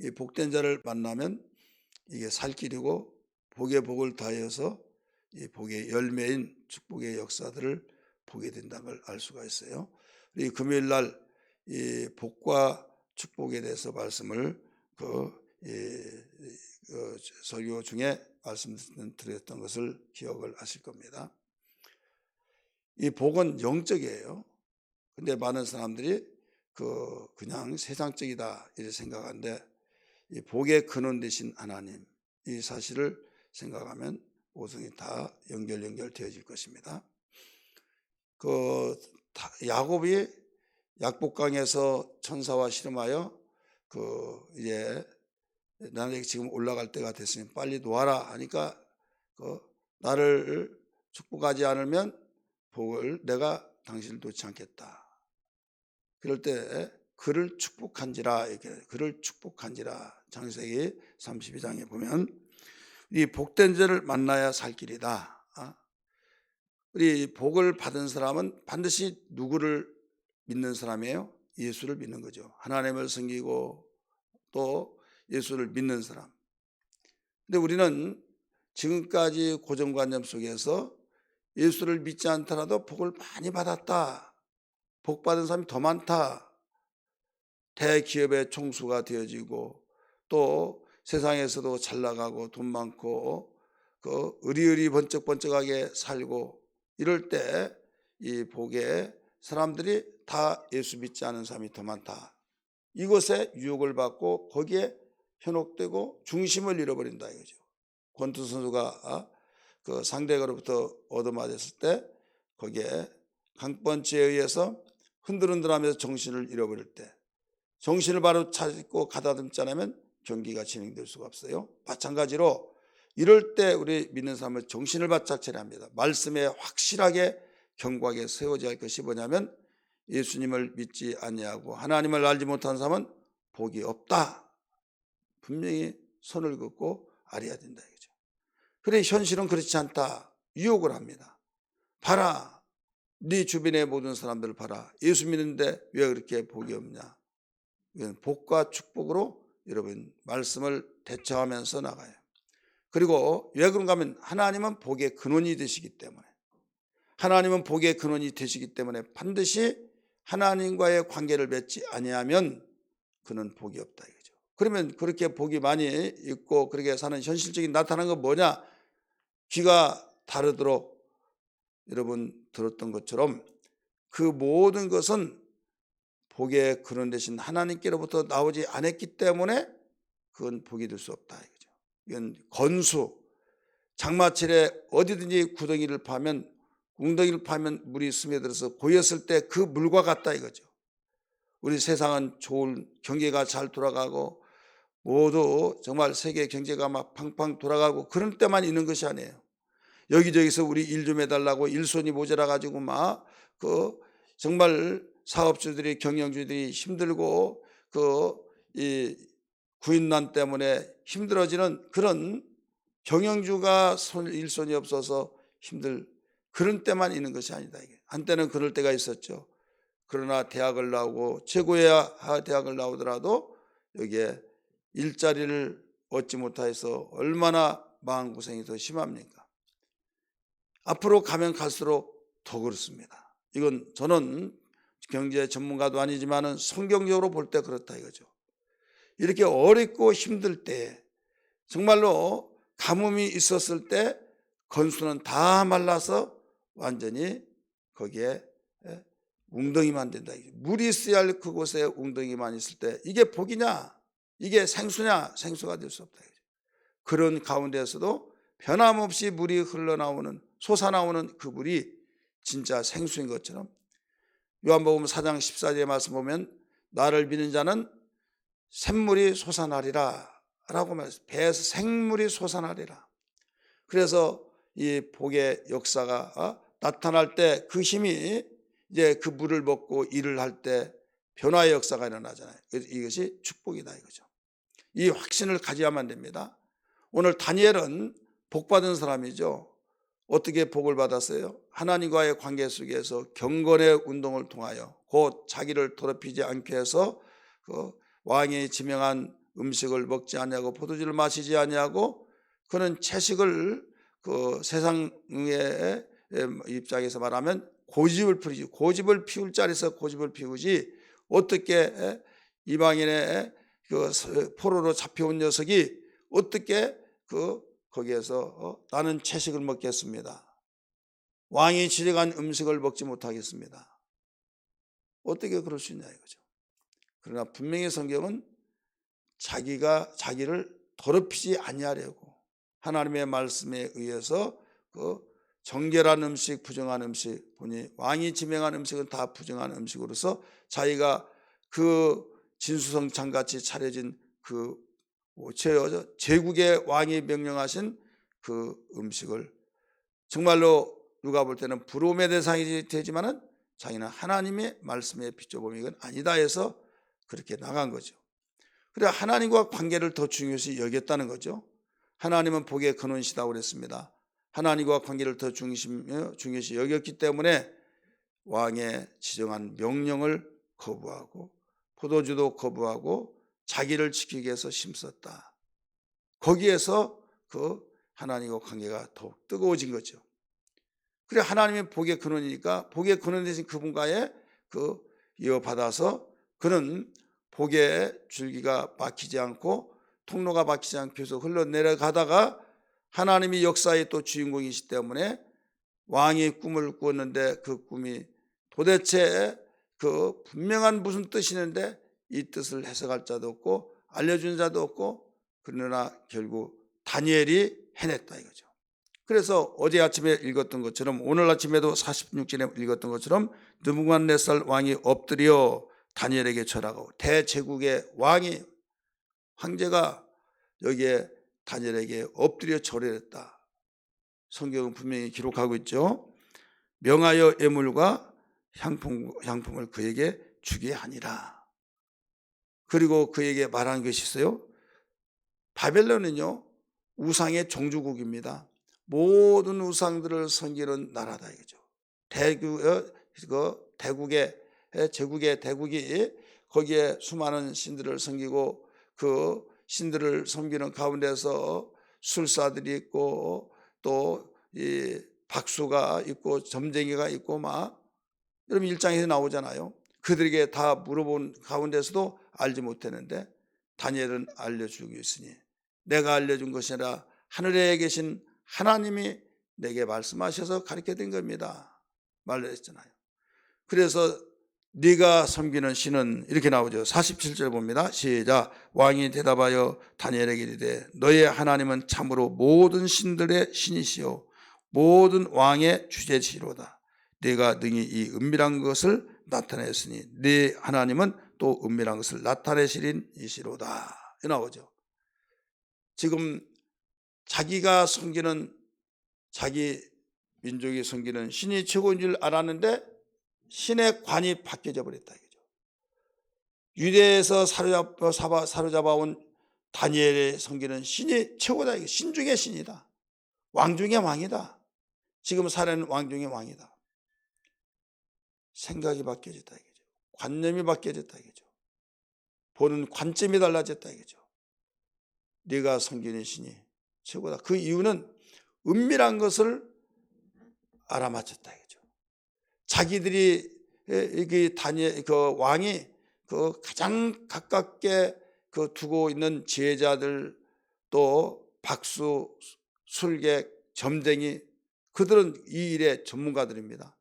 이 복된 자를 만나면 이게 살 길이고 복의 복을 더하여서 이 복의 열매인 축복의 역사들을 보게 된다는 걸 알 수가 있어요. 이 금요일 날 이 복과 축복에 대해서 말씀을 설교 중에 말씀드렸던 것을 기억을 하실 겁니다. 이 복은 영적이에요. 근데 많은 사람들이 그냥 세상적이다 이렇게 생각하는데, 이 복의 근원 되신 하나님, 이 사실을 생각하면 모성이 다 연결되어질 것입니다. 야곱이 약복강에서 천사와 씨름하여 이제 나에게 지금 올라갈 때가 됐으니 빨리 놓아라 하니까 나를 축복하지 않으면 복을 내가 당신을 놓지 않겠다. 그럴 때 그를 축복한지라, 이렇게 그를 축복한지라 창세기 32장에 보면 이 복된 자를 만나야 살 길이다. 우리 복을 받은 사람은 반드시 누구를 믿는 사람이에요? 예수를 믿는 거죠. 하나님을 섬기고 또 예수를 믿는 사람. 근데 우리는 지금까지 고정관념 속에서 예수를 믿지 않더라도 복을 많이 받았다, 복 받은 사람이 더 많다, 대기업의 총수가 되어지고 또 세상에서도 잘 나가고 돈 많고 의리의리 번쩍번쩍하게 살고 이럴 때 이 복에 사람들이 다 예수 믿지 않은 사람이 더 많다, 이것에 유혹을 받고 거기에 현혹되고 중심을 잃어버린다 이거죠. 권투 선수가 상대가로부터 얻어맞았을 때 거기에 강펀치에 의해서 흔들흔들하면서 정신을 잃어버릴 때, 정신을 바로 찾고 가다듬지 않으면 경기가 진행될 수가 없어요. 마찬가지로 이럴 때 우리 믿는 사람은 정신을 바짝 차려야 합니다. 말씀에 확실하게 경각에 세워져야 할 것이 뭐냐면, 예수님을 믿지 아니하고 하나님을 알지 못한 사람은 복이 없다, 분명히 선을 긋고 알아야 된다 이거죠. 그래 현실은 그렇지 않다, 유혹을 합니다. 봐라, 네 주변의 모든 사람들을 봐라, 예수 믿는데 왜 그렇게 복이 없냐. 이건 복과 축복으로 여러분 말씀을 대처하면서 나가요. 그리고 왜 그런가 하면 하나님은 복의 근원이 되시기 때문에, 하나님은 복의 근원이 되시기 때문에 반드시 하나님과의 관계를 맺지 아니하면 그는 복이 없다 이거죠. 그러면 그렇게 복이 많이 있고 그렇게 사는 현실적인 나타나는 건 뭐냐? 귀가 다르도록 여러분 들었던 것처럼 그 모든 것은 복의 근원 되신 하나님께로부터 나오지 않았기 때문에 그건 복이 될 수 없다 이거죠. 이건 건수, 장마철에 어디든지 구덩이를 파면, 웅덩이를 파면 물이 스며들어서 고였을 때 그 물과 같다 이거죠. 우리 세상은 좋은 경제가 잘 돌아가고 모두 정말 세계 경제가 막 팡팡 돌아가고 그런 때만 있는 것이 아니에요. 여기저기서 우리 일 좀 해달라고 일손이 모자라 가지고 막 정말 사업주들이, 경영주들이 힘들고 이 구인난 때문에 힘들어지는 그런, 경영주가 일손이 없어서 힘들 그런 때만 있는 것이 아니다 이게. 한때는 그럴 때가 있었죠. 그러나 대학을 나오고 최고의 대학을 나오더라도 여기에 일자리를 얻지 못해서 얼마나 마음고생이 더 심합니까? 앞으로 가면 갈수록 더 그렇습니다. 이건 저는 경제 전문가도 아니지만은 성경적으로 볼 때 그렇다 이거죠. 이렇게 어렵고 힘들 때, 정말로 가뭄이 있었을 때 건수는 다 말라서 완전히 거기에 웅덩이만 된다. 물이 있어야 할 그곳에 웅덩이만 있을 때 이게 복이냐, 이게 생수냐? 생수가 될 수 없다. 그런 가운데에서도 변함없이 물이 흘러나오는, 솟아나오는 그 물이 진짜 생수인 것처럼, 요한복음 4장 14절의 말씀 보면 나를 믿는 자는 샘물이 솟아나리라 라고 말했어요. 배에서 생물이 솟아나리라. 그래서 이 복의 역사가 나타날 때 그 힘이 이제 그 물을 먹고 일을 할 때 변화의 역사가 일어나잖아요. 이것이 축복이다 이거죠. 이 확신을 가져야만 됩니다. 오늘 다니엘은 복받은 사람이죠. 어떻게 복을 받았어요? 하나님과의 관계 속에서 경건의 운동을 통하여 곧 자기를 더럽히지 않게 해서 왕이 지명한 음식을 먹지 아니하고 포도주를 마시지 아니하고 그는 채식을 그 세상의 입장에서 말하면 고집을 피우지, 고집을 피울 자리에서 고집을 피우지 어떻게 이방인의 그 포로로 잡혀온 녀석이 어떻게 그 거기에서 나는 채식을 먹겠습니다. 왕이 지정한 음식을 먹지 못하겠습니다. 어떻게 그럴 수 있냐 이거죠. 그러나 분명히 성경은 자기를 더럽히지 아니하려고 하나님의 말씀에 의해서 그 정결한 음식, 부정한 음식, 보니 왕이 지명한 음식은 다 부정한 음식으로서 자기가 그 진수성찬같이 차려진 그 제국의 왕이 명령하신 그 음식을 정말로 누가 볼 때는 부러움의 대상이 되지만은 자기는 하나님의 말씀에 비춰보면 이건 아니다 해서 그렇게 나간 거죠. 그래 하나님과 관계를 더 중요시 여겼다는 거죠. 하나님은 복의 근원이시다고 그랬습니다. 하나님과 관계를 더 중요시 여겼기 때문에 왕의 지정한 명령을 거부하고 포도주도 거부하고 자기를 지키기 위해서 힘썼다. 거기에서 그 하나님과 관계가 더욱 뜨거워진 거죠. 그래 하나님의 복의 근원이니까 복의 근원 되신 그분과의 그 이어받아서 그는 복의 줄기가 막히지 않고 통로가 막히지 않고 계속 흘러내려가다가 하나님이 역사의 또 주인공이시기 때문에 왕이 꿈을 꾸었는데 그 꿈이 도대체 그 분명한 무슨 뜻이 있는데 이 뜻을 해석할 자도 없고 알려준 자도 없고 그러나 결국 다니엘이 해냈다 이거죠. 그래서 어제 아침에 읽었던 것처럼 오늘 아침에도 46절에 읽었던 것처럼 느부갓네살 왕이 엎드려 다니엘에게 절하고 대제국의 왕이 황제가 여기에 다니엘에게 엎드려 절했다. 성경은 분명히 기록하고 있죠. 명하여 예물과 향품을 그에게 주게 하니라. 그리고 그에게 말한 것이 있어요. 바벨론은요 우상의 종주국입니다. 모든 우상들을 섬기는 나라다 이거죠. 제국의 대국이 거기에 수많은 신들을 섬기고 그 신들을 섬기는 가운데서 술사들이 있고 또 이 박수가 있고 점쟁이가 있고 막 여러분 일장에서 나오잖아요. 그들에게 다 물어본 가운데서도 알지 못했는데 다니엘은 알려주고 있으니 내가 알려준 것이 아니라 하늘에 계신 하나님이 내게 말씀하셔서 가르쳐드린 겁니다. 말했잖아요. 그래서 네가 섬기는 신은 이렇게 나오죠. 47절 봅니다. 시작. 왕이 대답하여 다니엘에게 이르되 너의 하나님은 참으로 모든 신들의 신이시요 모든 왕의 주제시로다. 네가 능히 이 은밀한 것을 나타냈으니 네 하나님은 또 은밀한 것을 나타내시린 이시로다. 이 나오죠. 지금 자기가 섬기는 자기 민족이 섬기는 신이 최고인 줄 알았는데 신의 관이 바뀌어져 버렸다 이거죠. 유대에서 사로잡아온 다니엘의 섬기는 신이 최고다. 신 중의 신이다. 왕 중의 왕이다. 지금 살아있는 왕 중의 왕이다. 생각이 바뀌어졌다 이거죠. 관념이 바뀌어졌다 이거죠. 보는 관점이 달라졌다 이거죠. 네가 섬기는 신이 최고다. 그 이유는 은밀한 것을 알아맞혔다 이거죠. 자기들이 그 왕이 그 가장 가깝게 그 두고 있는 제자들 또 박수, 술객, 점쟁이 그들은 이 일의 전문가들입니다.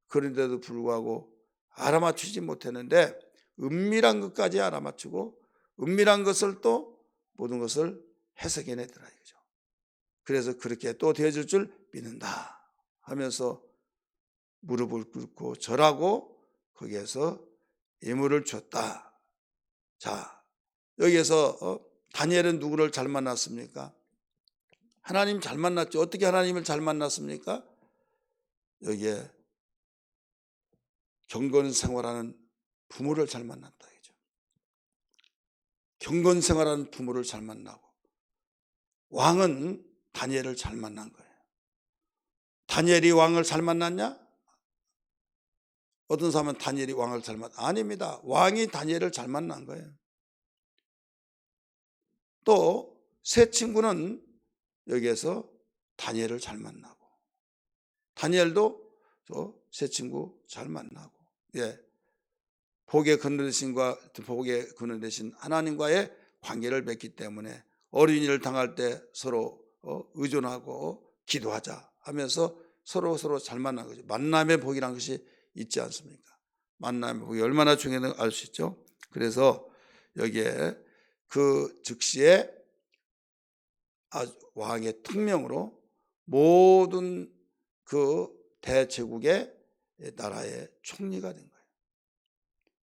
그런데도 불구하고 알아맞히지 못했는데 은밀한 것까지 알아맞히고 은밀한 것을 또 모든 것을 해석해내더라 이거죠. 그래서 그렇게 또 되어질 줄 믿는다 하면서 무릎을 꿇고 절하고 거기에서 예물을 줬다. 자, 여기에서 다니엘은 누구를 잘 만났습니까? 하나님 잘 만났죠. 어떻게 하나님을 잘 만났습니까? 여기에 경건 생활하는 부모를 잘 만났다. 경건 생활하는 부모를 잘 만나고 왕은 다니엘을 잘 만난 거예요. 다니엘이 왕을 잘 만났냐? 어떤 사람은 다니엘이 왕을 잘 만났 아닙니다. 왕이 다니엘을 잘 만난 거예요. 또 세 친구는 여기에서 다니엘을 잘 만나고, 다니엘도 저 세 친구 잘 만나고, 예, 복의 근원 되신 하나님과의 관계를 맺기 때문에 어려운 일을 당할 때 서로 의존하고 기도하자 하면서 서로 잘 만난 거죠. 만남의 복이라는 것이 있지 않습니까? 만남의 복이 얼마나 중요한지 알 수 있죠. 그래서 여기에 그 즉시에 왕의 특명으로 모든 그 대제국의 나라의 총리가 된 거예요.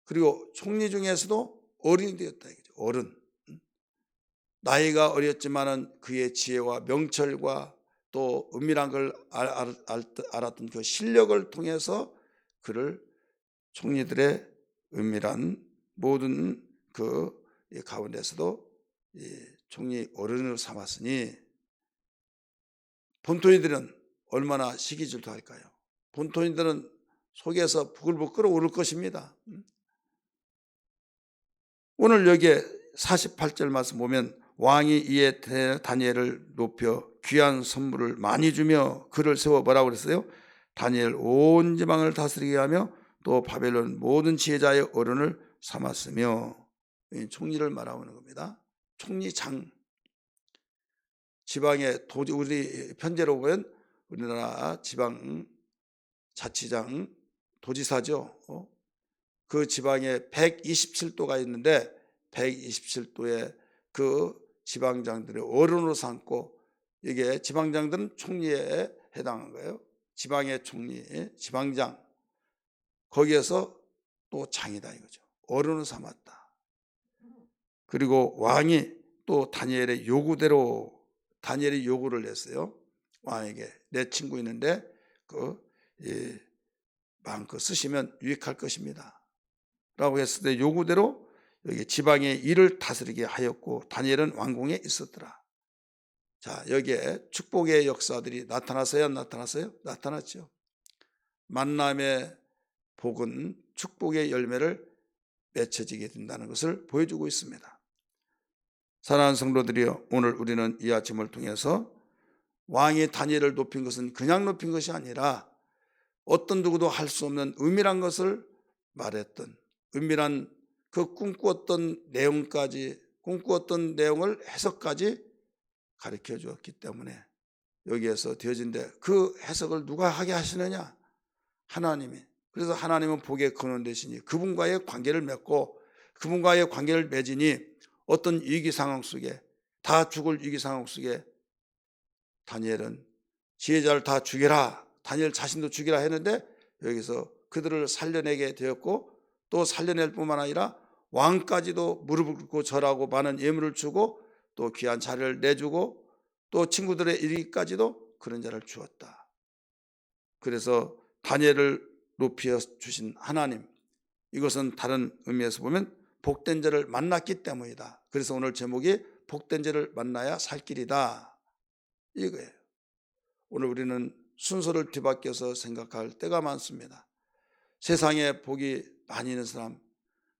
그리고 총리 중에서도 어른이 되었다 이거죠. 어른. 나이가 어렸지만은 그의 지혜와 명철과 또 은밀한 걸 알았던 그 실력을 통해서 그를 총리들의 은밀한 모든 그 가운데서도 총리 어른으로 삼았으니, 본토인들은 얼마나 시기질투할까요? 본토인들은 속에서 부글부글 끓어오를 것입니다. 오늘 여기에 48절 말씀 보면 왕이 이에 다니엘을 높여 귀한 선물을 많이 주며 그를 세워 뭐라고 그랬어요? 다니엘 온 지방을 다스리게 하며 또 바벨론 모든 지혜자의 어른을 삼았으며, 총리를 말하는 겁니다. 총리장. 지방의 우리 편제로 보면 우리나라 지방 자치장 도지사죠. 그 지방에 127도가 있는데 127도의 그 지방장들의 어른으로 삼고, 이게 지방장들은 총리에 해당한 거예요. 지방의 총리, 지방장. 거기에서 또 장이다 이거죠. 어른으로 삼았다. 그리고 왕이 또 다니엘의 요구대로 다니엘이 요구를 냈어요. 왕에게 내 친구 있는데 마음껏 쓰시면 유익할 것입니다 라고 했을 때 요구대로 여기 지방의 일을 다스리게 하였고 다니엘은 왕궁에 있었더라. 자, 여기에 축복의 역사들이 나타났어요? 안 나타났어요? 나타났죠. 만남의 복은 축복의 열매를 맺혀지게 된다는 것을 보여주고 있습니다. 사랑하는 성도들이여, 오늘 우리는 이 아침을 통해서 왕이 다니엘을 높인 것은 그냥 높인 것이 아니라 어떤 누구도 할 수 없는 은밀한 것을 말했던, 은밀한 그 꿈꾸었던 내용을 해석까지 가르쳐 주었기 때문에 여기에서 되어진데, 그 해석을 누가 하게 하시느냐? 하나님이. 그래서 하나님은 복의 근원 되시니 그분과의 관계를 맺고, 그분과의 관계를 맺으니 어떤 위기 상황 속에, 다 죽을 위기 상황 속에 다니엘은 지혜자를 다 죽여라, 다니엘 자신도 죽이라 했는데 여기서 그들을 살려내게 되었고, 또 살려낼 뿐만 아니라 왕까지도 무릎을 꿇고 절하고 많은 예물을 주고 또 귀한 자리를 내주고 또 친구들의 이르기까지도 그런 자를 주었다. 그래서 다니엘을 높여 주신 하나님, 이것은 다른 의미에서 보면 복된 자를 만났기 때문이다. 그래서 오늘 제목이 복된 자를 만나야 살 길이다 이거예요. 오늘 우리는 순서를 뒤바뀌어서 생각할 때가 많습니다. 세상에 복이 많이 있는 사람,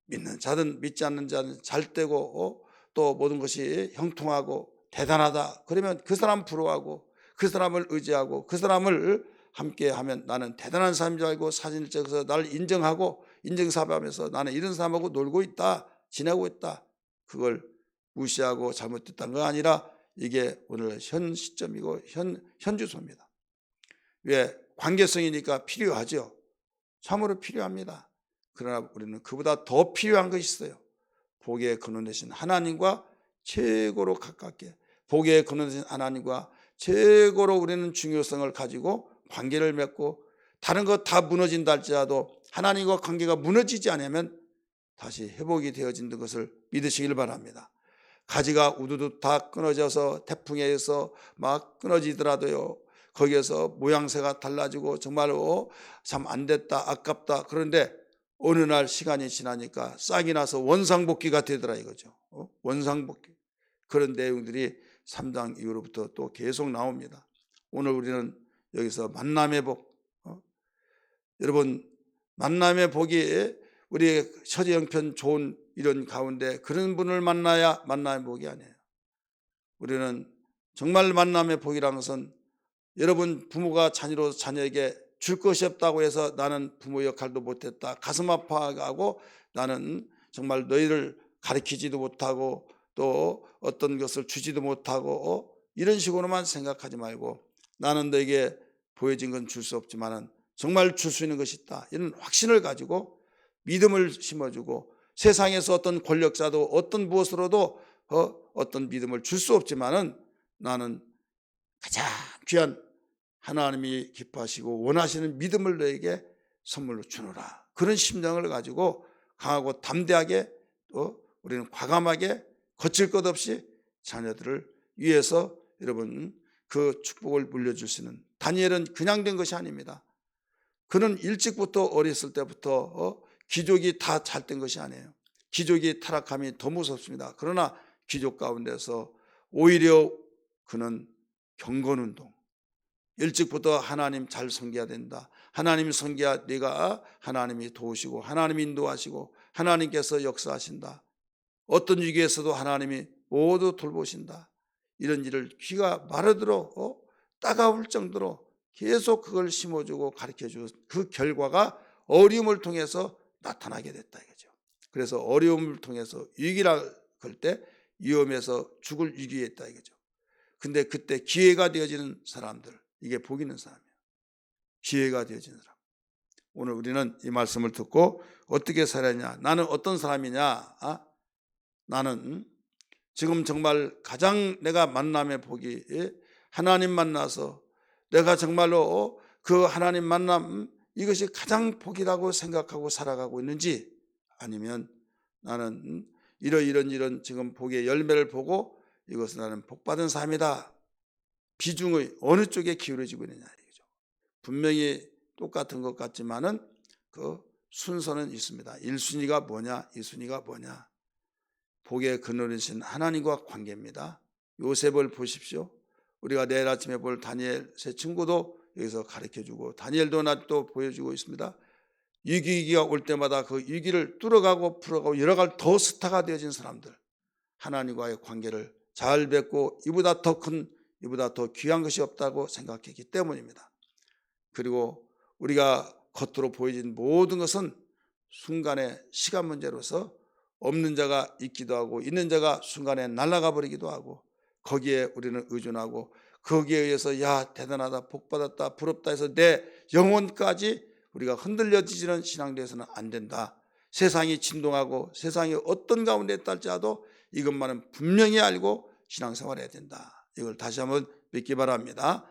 믿는 자든 믿지 않는 자는 잘되고 또 모든 것이 형통하고 대단하다 그러면 그 사람 부러워하고 그 사람을 의지하고 그 사람을 함께하면 나는 대단한 사람인 줄 알고 사진을 찍어서 나를 인정하고 인정사업하면서 나는 이런 사람하고 놀고 있다, 지내고 있다, 그걸 무시하고 잘못됐다는 거 아니라 이게 오늘 현 시점이고 현 주소입니다. 왜? 관계성이니까 필요하죠. 참으로 필요합니다. 그러나 우리는 그보다 더 필요한 것이 있어요. 복의 근원 되신 하나님과 최고로 가깝게, 복의 근원 되신 하나님과 최고로 우리는 중요성을 가지고 관계를 맺고, 다른 것 다 무너진다 할지라도 하나님과 관계가 무너지지 않으면 다시 회복이 되어진다는 것을 믿으시길 바랍니다. 가지가 우두둑 다 끊어져서 태풍에 의해서 막 끊어지더라도요, 거기에서 모양새가 달라지고 정말로 참 안 됐다, 아깝다, 그런데 어느 날 시간이 지나니까 싹이 나서 원상복귀가 되더라 이거죠. 원상복귀. 그런 내용들이 3장 이후로부터 또 계속 나옵니다. 오늘 우리는 여기서 만남의 복, 여러분 만남의 복이 우리의 처제 형편 좋은 이런 가운데 그런 분을 만나야 만남의 복이 아니에요. 우리는 정말 만남의 복이라는 것은 여러분 부모가 자녀에게 줄 것이 없다고 해서 나는 부모 역할도 못했다, 가슴 아파하고 나는 정말 너희를 가르치지도 못하고 또 어떤 것을 주지도 못하고 이런 식으로만 생각하지 말고 나는 너에게 보여진 건 줄 수 없지만은 정말 줄 수 있는 것이 있다, 이런 확신을 가지고 믿음을 심어주고 세상에서 어떤 권력자도 어떤 무엇으로도 어떤 믿음을 줄 수 없지만은 나는 가장 귀한 하나님이 기뻐하시고 원하시는 믿음을 너에게 선물로 주노라, 그런 심정을 가지고 강하고 담대하게 또 우리는 과감하게 거칠 것 없이 자녀들을 위해서 여러분 그 축복을 물려줄 수 있는, 다니엘은 그냥 된 것이 아닙니다. 그는 일찍부터 어렸을 때부터 귀족이 다 잘 된 것이 아니에요. 귀족이 타락함이 더 무섭습니다. 그러나 귀족 가운데서 오히려 그는 경건운동, 일찍부터 하나님 잘 섬겨야 된다, 하나님 섬겨야 네가 하나님이 도우시고 하나님이 인도하시고 하나님께서 역사하신다, 어떤 위기에서도 하나님이 모두 돌보신다, 이런 일을 귀가 마르도록 따가울 정도로 계속 그걸 심어주고 가르쳐주고 그 결과가 어려움을 통해서 나타나게 됐다 이거죠. 그래서 어려움을 통해서 위기라 그럴 때 위험에서 죽을 위기에 있다 이거죠. 근데 그때 기회가 되어지는 사람들, 이게 복 있는 사람이에요. 기회가 되어지는 사람. 오늘 우리는 이 말씀을 듣고 어떻게 살았냐, 나는 어떤 사람이냐, 나는 지금 정말 가장 내가 만남의 복이 하나님 만나서 내가 정말로 그 하나님 만남 이것이 가장 복이라고 생각하고 살아가고 있는지, 아니면 나는 이런 지금 복의 열매를 보고 이것은 나는 복받은 삶이다, 비중의 어느 쪽에 기울어지고 있느냐 이거죠. 분명히 똑같은 것 같지만은 그 순서는 있습니다. 1순위가 뭐냐, 2순위가 뭐냐. 복의 근원이신 하나님과 관계입니다. 요셉을 보십시오. 우리가 내일 아침에 볼 다니엘 세 친구도 여기서 가르쳐주고 다니엘도 나 또 보여주고 있습니다. 위기가 올 때마다 그 위기를 뚫어가고 풀어가고 여러 가지 더 스타가 되어진 사람들, 하나님과의 관계를 잘 맺고 이보다 더 큰, 이보다 더 귀한 것이 없다고 생각했기 때문입니다. 그리고 우리가 겉으로 보여진 모든 것은 순간의 시간 문제로서 없는 자가 있기도 하고 있는 자가 순간에 날아가 버리기도 하고 거기에 우리는 의존하고 거기에 의해서 야 대단하다, 복받았다, 부럽다 해서 내 영혼까지 우리가 흔들려지는 신앙대에서는 안 된다. 세상이 진동하고 세상이 어떤 가운데 있달지라도 이것만은 분명히 알고 신앙생활해야 된다. 이걸 다시 한번 믿기 바랍니다.